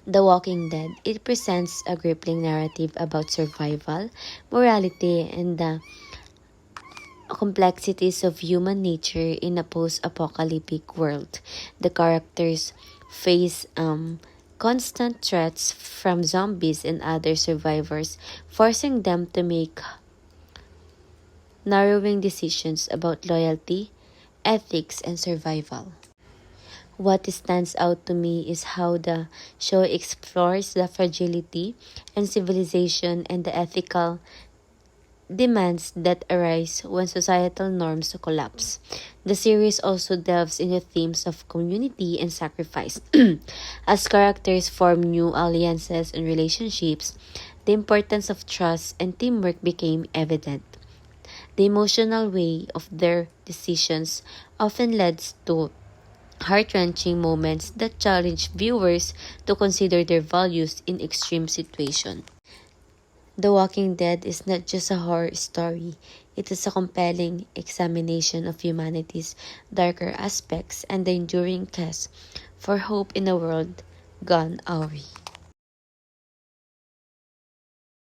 The Walking Dead, it presents a gripping narrative about survival, morality, and the complexities of human nature in a post-apocalyptic world. The characters face constant threats from zombies and other survivors, forcing them to make narrowing decisions about loyalty, ethics, and survival. What stands out to me is how the show explores the fragility and civilization and the ethical demands that arise when societal norms collapse. The series also delves into themes of community and sacrifice. As characters form new alliances and relationships, the importance of trust and teamwork became evident. The emotional weight of their decisions often leads to heart-wrenching moments that challenge viewers to consider their values in extreme situations. The Walking Dead is not just a horror story, it is a compelling examination of humanity's darker aspects and the enduring quest for hope in a world gone awry.